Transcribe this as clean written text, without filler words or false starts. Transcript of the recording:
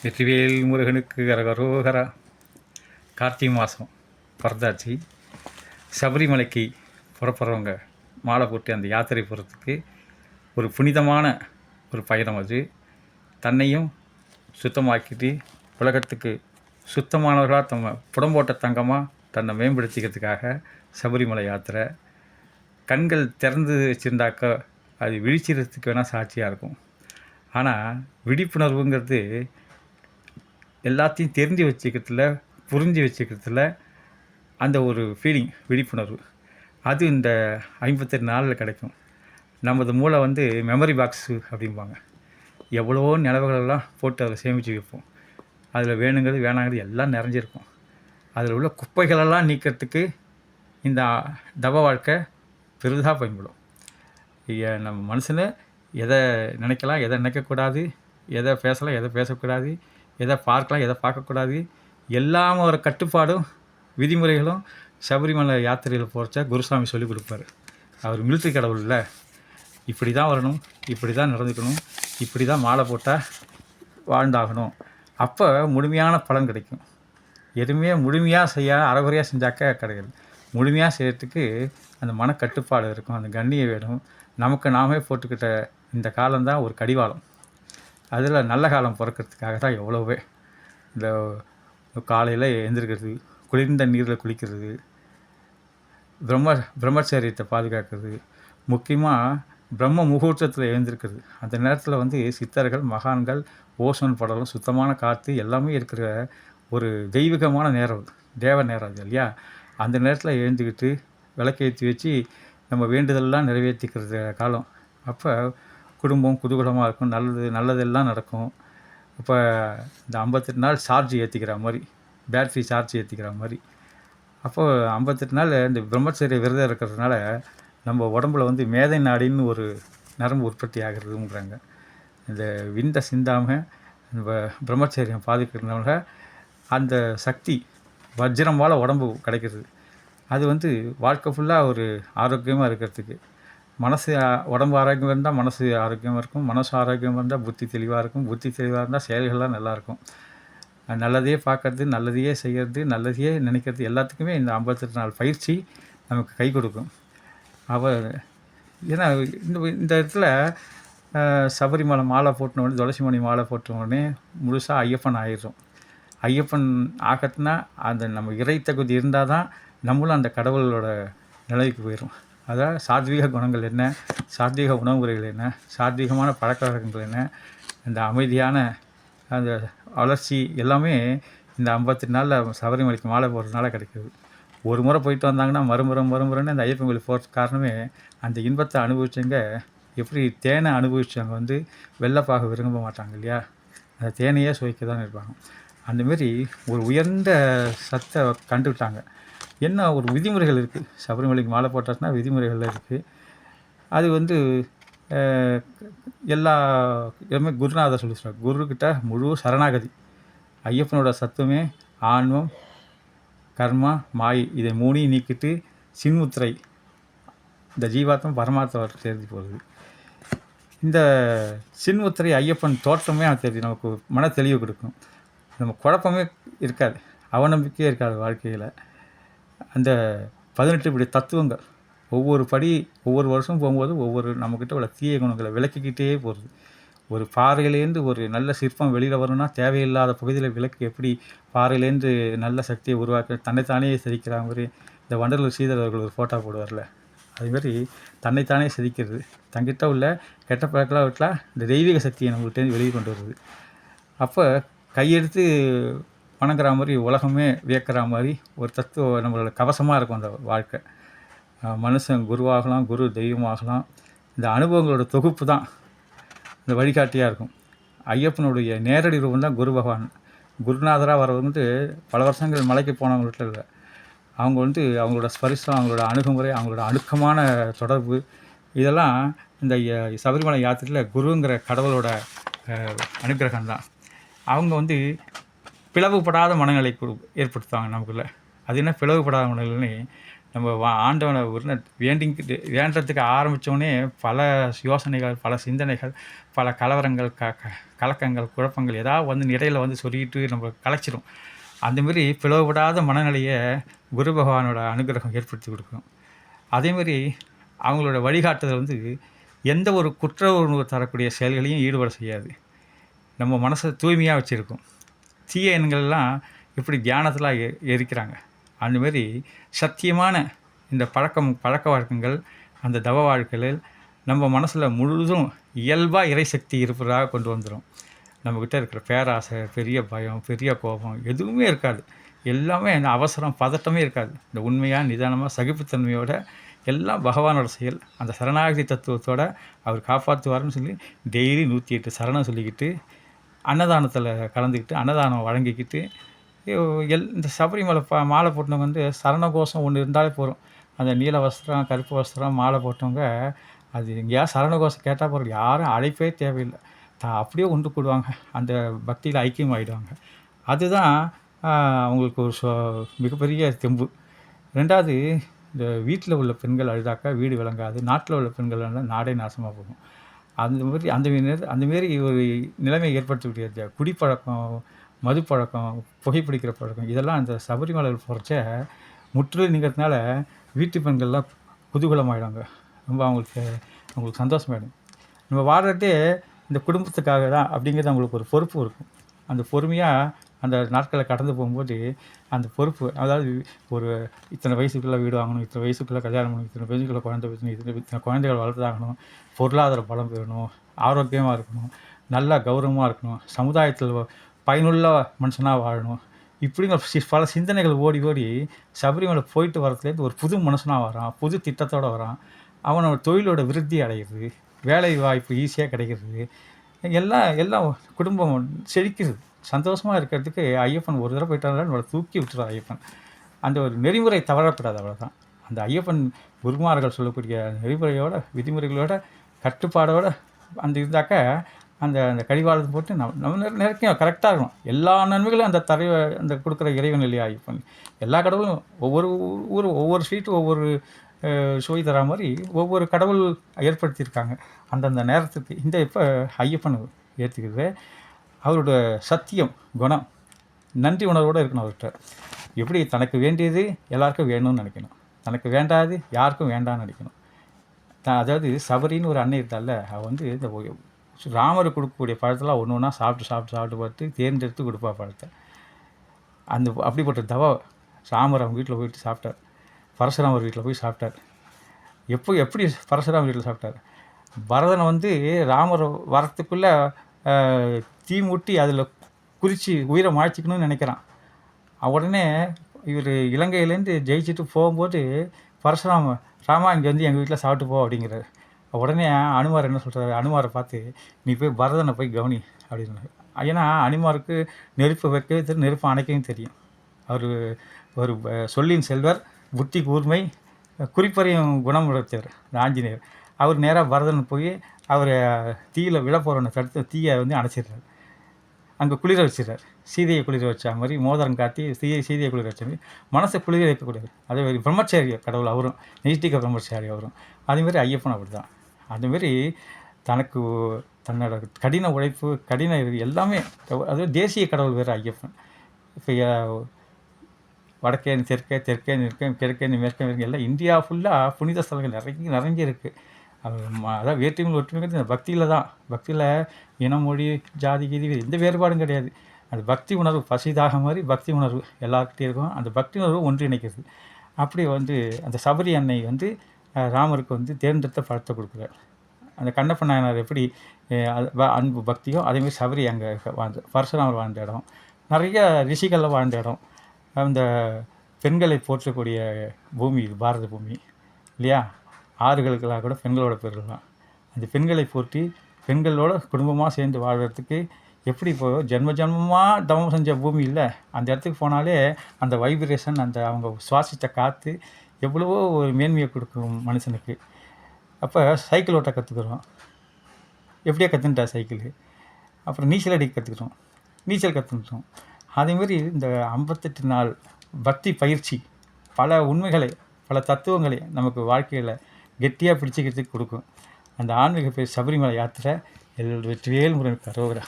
வெற்றிவேல் முருகனுக்கு அரகரோகரா. கார்த்திகை மாதம் பிறந்தாச்சு. சபரிமலைக்கு புறப்படுறவங்க மாலை போட்டு அந்த யாத்திரை போகிறதுக்கு ஒரு புனிதமான ஒரு பயணம். அது தன்னையும் சுத்தமாக்கிட்டு உலகத்துக்கு சுத்தமானவர்களாக தம்ம புடம்போட்ட தங்கமாக தன்னை மேம்படுத்திக்கிறதுக்காக சபரிமலை யாத்திரை. கண்கள் திறந்து வச்சுருந்தாக்க அது விழிச்சிறதுக்கு வேணால் சாட்சியாக இருக்கும். ஆனால் விழிப்புணர்வுங்கிறது எல்லாத்தையும் தெரிஞ்சு வச்சுக்கிறதுல, புரிஞ்சு வச்சுக்கிறதுல அந்த ஒரு ஃபீலிங், விழிப்புணர்வு, அது இந்த 58 நாளில் கிடைக்கும். நமது மூளை மெமரி பாக்ஸு அப்படிம்பாங்க. எவ்வளோ நினைவுகளெல்லாம் போட்டு அதில் சேமித்து வைப்போம். அதில் வேணுங்கிறது வேணாங்கிறது எல்லாம் நிறைஞ்சிருக்கும். அதில் உள்ள குப்பைகளெல்லாம் நீக்கிறதுக்கு இந்த தவ வாழ்க்கை பெரிதாக பயன்படும். நம்ம மனுஷனை எதை நினைக்கலாம், எதை நினைக்கக்கூடாது, எதை பேசலாம், எதை பேசக்கூடாது, எதை பார்க்கலாம், எதை பார்க்கக்கூடாது, எல்லாம் ஒரு கட்டுப்பாடும் விதிமுறைகளும் சபரிமலை யாத்திரையில் போகிறச்ச குருசாமி சொல்லிக் கொடுப்பார். அவர் மிலிட்ரி கடவுள் இல்லை. இப்படி தான் வரணும், இப்படி தான் நடந்துக்கணும், இப்படி தான் மாலை போட்டால் வாழ்ந்தாகணும். அப்போ முழுமையான பலன் கிடைக்கும். எதுவுமே முழுமையாக செய்ய அறகுறையாக செஞ்சாக்க கிடையாது. முழுமையாக செய்கிறதுக்கு அந்த மனக்கட்டுப்பாடு இருக்கும், அந்த கண்ணியம் வேணும். நமக்கு நாமே போட்டுக்கிட்ட இந்த காலம்தான் ஒரு கடிவாளம். அதில் நல்ல காலம் பிறக்கிறதுக்காக தான் எவ்வளோவே. இந்த காலையில் எழுந்திருக்கிறது, குளிர்ந்த நீரில் குளிக்கிறது, பிரம்மச்சரியத்தை பாதுகாக்கிறது, முக்கியமாக பிரம்ம முகூர்த்தத்தில் எழுந்திருக்கிறது. அந்த நேரத்தில் சித்தர்கள், மகான்கள், ஓசோன் படலம், சுத்தமான காற்று எல்லாமே இருக்கிற ஒரு தெய்வீகமான நேரம், தேவ நேரம் அது இல்லையா? அந்த நேரத்தில் எழுந்துக்கிட்டு விளக்கேற்றி வச்சு நம்ம வேண்டுதலெல்லாம் நிறைவேற்றிக்கிறது காலம். அப்போ குடும்பம் குதூகலமாக இருக்கும், நல்லதெல்லாம் நடக்கும். இப்போ இந்த 58 நாள் சார்ஜ் ஏற்றிக்கிற மாதிரி, பேட்ரி சார்ஜ் ஏற்றிக்கிற மாதிரி. அப்போது 58 நாள் இந்த பிரம்மச்சரிய விரதம் இருக்கிறதுனால நம்ம உடம்புல மேதை நாடின்னு ஒரு நரம்பு உற்பத்தி ஆகிறதுங்கிறாங்க. இந்த விந்த சிந்தாமல் நம்ம பிரம்மச்சரியம் பாதிக்கிறதுனால அந்த சக்தி வஜ்ரம் போல் உடம்பு கிடைக்கிறது. அது வாழ்க்கை ஃபுல்லாக ஒரு ஆரோக்கியமாக இருக்கிறதுக்கு. மனசு உடம்பு ஆரோக்கியம் இருந்தால் மனசு ஆரோக்கியமாக இருக்கும், மனசு ஆரோக்கியமாக இருந்தால் புத்தி தெளிவாக இருக்கும், புத்தி தெளிவாக இருந்தால் செயல்கள்லாம் நல்லாயிருக்கும். நல்லதையே பார்க்கறது, நல்லதையே செய்கிறது, நல்லதையே நினைக்கிறது எல்லாத்துக்குமே இந்த 58 நாள் பயிற்சி நமக்கு கை கொடுக்கும். ஏன்னா இந்த இடத்துல சபரிமலை மாலை போட்டினோடனே, துளசிமணி மாலை போட்டினோடனே முழுசாக ஐயப்பன் ஆயிடுறோம். ஐயப்பன் ஆகட்டுனா அந்த நம்ம இறை தகுதி இருந்தால் தான் நம்மளும் அந்த கடவுளோட நிலைக்கு போயிடும். அதாவது சாத்வீக குணங்கள் என்ன, சாத்வீக உணவு முறைகள் என்ன, சாத்வீகமான பழக்க வழக்கங்கள் என்ன, இந்த அமைதியான அந்த வளர்ச்சி எல்லாமே இந்த 58 நாளில் சபரிமலைக்கு மாலை போடுறதுனால கிடைக்கிது. ஒரு முறை போயிட்டு வந்தாங்கன்னா மறுமுறைன்னு அந்த ஐயப்பன் கோயில் போகிறதுக்கு காரணமே அந்த இன்பத்தை அனுபவிச்சவங்க எப்படி தேனை அனுபவிச்சவங்க வெள்ளைப்பாக விரும்ப மாட்டாங்க இல்லையா? அந்த தேனையே சுவைக்க தான் இருப்பாங்க. அந்தமாரி ஒரு உயர்ந்த சத்தை கண்டுவிட்டாங்க. என்ன ஒரு விதிமுறைகள் இருக்குது, சபரிமலைக்கு மாலை போட்டாச்சுன்னா விதிமுறைகள் இருக்குது. அது எல்லாமே குருநாதர் சொல்லிடுறாங்க. குருக்கிட்ட முழு சரணாகதி. ஐயப்பனோட சத்துவமே ஆன்மம், கர்மா, மாயை, இதை மூணையும் நீக்கிட்டு சின்முத்திரை, இந்த ஜீவாத்மா பரமாத்மா தெரிஞ்சு போகுது. இந்த சின்முத்திரை ஐயப்பன் தோற்றமே தெரியும், நமக்கு மன தெளிவு கொடுக்கும். நம்ம குழப்பமே இருக்காது, அவநம்பிக்கையே இருக்காது வாழ்க்கையில். அந்த 18 படி தத்துவங்கள் ஒவ்வொரு படி ஒவ்வொரு வருஷம் போகும்போது ஒவ்வொரு நம்மக்கிட்ட உள்ள தீய குணங்களை விளக்கிக்கிட்டே போகிறது. ஒரு பாறையிலேருந்து ஒரு நல்ல சிற்பம் வெளியில் வரணும்னா தேவையில்லாத பகுதியில் விளக்கு எப்படி பாறையிலேருந்து நல்ல சக்தியை உருவாக்க தன்னைத்தானே செதுக்கிற மாதிரி இந்த வண்டலூர் ஸ்ரீதர் அவர்கள் ஒரு ஃபோட்டோ போடுவார்ல, அதுமாரி தன்னைத்தானே செதுக்கிறது. தங்கிட்ட உள்ள கெட்ட பழக்கலாம் விட்டலாம் இந்த தெய்வீக சக்தியை நம்மள்கிட்டேருந்து வெளியே கொண்டு வருது. அப்போ கையெடுத்து வணங்குற மாதிரி, உலகமே வியக்கிற மாதிரி ஒரு தத்துவம் நம்மளோட கவசமாக இருக்கும் அந்த வாழ்க்கை. மனுஷன் குருவாகலாம், குரு தெய்வமாகலாம். இந்த அனுபவங்களோட தொகுப்பு தான் இந்த வழிகாட்டியாக இருக்கும். ஐயப்பனுடைய நேரடி ரூபம் தான் குரு பகவான். குருநாதராக வரவங்க பல வருஷங்கள் மலைக்கு போனவங்கள்ட்ட இல்லை. அவங்க அவங்களோட ஸ்பரிசம், அவங்களோட அணுகுமுறை, அவங்களோட அணுக்கமான தொடர்பு, இதெல்லாம் இந்த சபரிமலை யாத்திரையில் குருங்கிற கடவுளோட அனுக்கிரகம் தான். அவங்க பிளவுபடாத மனநிலை ஏற்படுத்துவாங்க நமக்குள்ள. அது என்ன பிளவுபடாத மனநிலைன்னு, நம்ம ஆண்டவனை வேண்டிக்கிட்டு வேண்டுறதுக்கு ஆரம்பித்தோடனே பல யோசனைகள், பல சிந்தனைகள், பல கலவரங்கள், கலக்கங்கள், குழப்பங்கள் ஏதாவது வந்து இடையில வந்து சொல்லிட்டு நம்ம கலைச்சிடும். அந்தமாரி பிளவுபடாத மனநிலையை குரு பகவானோட அனுகிரகம் ஏற்படுத்தி கொடுக்கும். அதேமாரி அவங்களோட வழிகாட்டுதல் வந்து எந்த ஒரு குற்ற உணர்வு தரக்கூடிய செயல்களையும் ஈடுபட செய்யாது. நம்ம மனசை தூய்மையாக வச்சுருக்கும். தீய எண்ணங்கள்லாம் எப்படி தியானத்தில் எரிக்கிறாங்க, அந்தமாரி சத்தியமான இந்த பழக்க வழக்கங்கள், அந்த தவ வாழ்க்கையில் நம்ம மனசில் முழுதும் இயல்பாக இறைசக்தி இருப்பதாக கொண்டு வந்துடும். நம்மக்கிட்ட இருக்கிற பேராசை, பெரிய பயம், பெரிய கோபம் எதுவுமே இருக்காது. எல்லாமே இந்த அவசரம், பதட்டமே இருக்காது. இந்த உண்மையாக, நிதானமாக, சகிப்புத்தன்மையோட எல்லாம் பகவானோட செயல். அந்த சரணாகதி தத்துவத்தோட அவர் காப்பாற்றுவார்னு சொல்லி டெய்லி 108 சரணம் சொல்லிக்கிட்டு, அன்னதானத்தில் கலந்துக்கிட்டு, அன்னதானம் வழங்கிக்கிட்டு, இந்த சபரிமலை மாலை போட்டவங்க வந்து சரண கோஷம் ஒன்று இருந்தாலே போதும். அந்த நீல வஸ்திரம், கருப்பு வஸ்திரம் மாலை போட்டவங்க அது எங்கேயாவது சரண கோஷம் கேட்டால் போதும், யாரும் அழைப்பே தேவையில்லை, அப்படியே ஒன்று கூடுவாங்க. அந்த பக்தியில் ஐக்கியம் ஆகிடுவாங்க. அதுதான் அவங்களுக்கு ஒரு மிகப்பெரிய தெம்பு. 2வது, இந்த வீட்டில் உள்ள பெண்கள் அழுதாக்கா வீடு விளங்காது, நாட்டில் உள்ள பெண்கள் அழுதால் நாடே நாசமாக போகும். அந்தமாரி ஒரு நிலைமை ஏற்படுத்தக்கூடிய குடிப்பழக்கம், மதுப்பழக்கம், புகைப்பிடிக்கிற பழக்கம் இதெல்லாம் அந்த சபரிமலையில் போகிறச்ச முற்றிலும் நீங்கிறதுனால வீட்டு பெண்கள்லாம் குதூகலமாகிடுவாங்க. ரொம்ப அவங்களுக்கு சந்தோஷமாயிடும். நம்ம வாழ்கிறதே இந்த குடும்பத்துக்காக தான் அப்படிங்கிறது அவங்களுக்கு ஒரு பொறுப்பு இருக்கும். அந்த பொறுமையாக அந்த நாட்களை கடந்து போகும்போது அந்த பொறுப்பு, அதாவது ஒரு இத்தனை வயசுக்குள்ளே வீடு வாங்கணும், இத்தனை வயசுக்குள்ளே கல்யாணம் பண்ணணும், இத்தனை வயசுக்குள்ளே குழந்தை பெற்றணும், இத்தனை குழந்தைகள் வளர்த்தாகணும், பொருளாதார பலம் பெறணும், ஆரோக்கியமாக இருக்கணும், நல்லா கௌரவமாக இருக்கணும், சமுதாயத்தில் பயனுள்ள மனுஷனாக வாழணும், இப்படிங்கிற பல சிந்தனைகள் ஓடி ஓடி சபரிமலை போயிட்டு வரத்துலேருந்து ஒரு புது மனுஷனாக வரான், புது திட்டத்தோடு வரான். அவனோட தொழிலோட விருத்தி அடைகிறது, வேலை வாய்ப்பு ஈஸியாக கிடைக்கிறது, எல்லாம் குடும்பம் செழிக்கிறது. சந்தோஷமாக இருக்கிறதுக்கு ஐயப்பன் ஒரு தடவை போயிட்டாலும் நம்மளை தூக்கி விட்டுறார் ஐயப்பன். அந்த ஒரு நெறிமுறை தவறப்படாது, அவ்வளோதான். அந்த ஐயப்பன் குருமார்கள் சொல்லக்கூடிய நெறிமுறையோட, விதிமுறைகளோட, கட்டுப்பாடோடு அந்த இருந்தாக்க அந்த கடிவாளத்தை போட்டு நம்ம நிறைக்கும் கரெக்டாக இருக்கணும். எல்லா நன்மைகளும் அந்த கொடுக்குற இறைவன் இல்லையா ஐயப்பன். எல்லா கடவுளும் ஒவ்வொரு ஸ்வீட்டும் ஒவ்வொரு சுவை தரா மாதிரி ஒவ்வொரு கடவுள் ஏற்படுத்தியிருக்காங்க அந்தந்த நேரத்துக்கு. இப்போ ஐயப்பன் ஏற்றுக்கிறது அவரோட சத்தியம், குணம், நன்றி உணர்வோடு இருக்கணும் அவர்கிட்ட. எப்படி தனக்கு வேண்டியது எல்லாருக்கும் வேணும்னு நினைக்கணும், தனக்கு வேண்டாது யாருக்கும் வேண்டாம்னு நினைக்கணும். அதாவது சபரின்னு ஒரு அன்னை இருந்தால, அவள் வந்து இந்த ராமர் கொடுக்கக்கூடிய பழத்தெல்லாம் ஒன்று ஒன்றா சாப்பிட்டு பார்த்து தேர்ந்தெடுத்து கொடுப்பா பழத்தை. அப்படிப்பட்ட தவா ராமர் அவங்க வீட்டில் போயிட்டு சாப்பிட்டார், பரசுராமர் வீட்டில் போய் சாப்பிட்டார். எப்படி பரசுராமர் வீட்டில் சாப்பிட்டார்? பரதனை வந்து ராமர் வரத்துக்குள்ளே தீ மூட்டி அதில் குறித்து உயிரை மாய்ச்சிக்கணும்னு நினைக்கிறான். உடனே இவர் இலங்கையிலேருந்து ஜெயிச்சுட்டு போகும்போது ராமா இங்கே வந்து எங்கள் வீட்டில் சாப்பிட்டு போ அப்படிங்கிறார். உடனே அனுமார் என்ன சொல்கிறாரு, அனுமாரை பார்த்து நீ போய் பரதனை போய் கவனி அப்படின்னாரு. ஏன்னா அனுமாருக்கு நெருப்பு வைக்கவே தெரியும், நெருப்பு அணைக்கவும் தெரியும். அவர் ஒரு சொல்லின் செல்வர், புத்தி கூர்மை, குறிப்பறியும் குணம் உடைத்தவர் ஆஞ்சநேயர். அவர் நேராக பரதன் போய் அவர் தீயில் விழ போகிறவனை தடுத்து தீயை வந்து அணைச்சிடுறாரு. அங்கே குளிர வச்சிடறார். சீதையை குளிர வச்சா மாதிரி மோதிரம் காட்டி சீதையை குளிர வச்ச மாதிரி மனசை குளிர வைக்கக்கூடாது. அதே மாதிரி பிரம்மச்சாரி கடவுள் அவரும், நெய்ஷ்டிக பிரம்மச்சாரி அவரும். அதேமாரி ஐயப்பன் அப்படி தான். அதுமாரி தன்னோட கடின உழைப்பு, கடின எல்லாமே, அதுவும் தேசிய கடவுள் வேறு ஐயப்பன். இப்போ வடக்கே தெற்கே, தெற்கே கிழக்கே மேற்கே எல்லாம் இந்தியா ஃபுல்லாக புனித ஸ்தலங்கள் நிறைஞ்சி இருக்குது. அதாவது வேற்றுமைகள் ஒற்றுமைங்கிறது இந்த பக்தியில் தான். பக்தியில் இனம், மொழி, ஜாதி, கீதி எந்த வேறுபாடும் கிடையாது. அந்த பக்தி உணர்வு, பசிதாக மாதிரி பக்தி உணர்வு எல்லாருக்கிட்டே இருக்கும். அந்த பக்தி உணர்வு ஒன்றிணைக்கிறது. அப்படி வந்து அந்த சபரி அன்னை வந்து ராமருக்கு வந்து தேர்ந்தெடுத்த பழத்தை கொடுக்குறார். அந்த கண்ணப்ப நாயனார் எப்படி அன்பு பக்தியோ அதேமாதிரி சபரி அங்கே பரசுராமர் வாழ்ந்த இடம், நிறைய ரிஷிகளில் வாழ்ந்த இடம், அந்த பெண்களை போற்றக்கூடிய பூமி இது பாரத பூமி இல்லையா. ஆறுகளுக்கெல்லாம் கூட பெண்களோட பேர்கள் தான். அந்த பெண்களை போற்றி பெண்களோட குடும்பமாக சேர்ந்து வாழ்கிறதுக்கு எப்படி ஜென்மமாக தவம் செஞ்ச பூமி இல்லை, அந்த இடத்துக்கு போனாலே அந்த வைப்ரேஷன், அந்த அவங்க சுவாசித்த காற்று எவ்வளவோ ஒரு மேன்மையை கொடுக்கும் மனுஷனுக்கு. அப்போ சைக்கிள் ஓட்ட கற்றுக்குறோம், எப்படியா கற்றுக்கிட்டா சைக்கிள். அப்புறம் நீச்சல் அடிக்க கற்றுக்குறோம், நீச்சல் அதேமாரி இந்த 58 நாள் பக்தி பயிற்சி பல உண்மைகளை பல தத்துவங்களை நமக்கு வாழ்க்கையில் கெட்டியாக பிடிச்சிக்கிறதுக்கு கொடுக்கும். அந்த ஆன்மீக பேர் சபரிமலை யாத்திரை எல்லோருடைய வெற்றிவேல் முருகனுக்கு அரோகரா.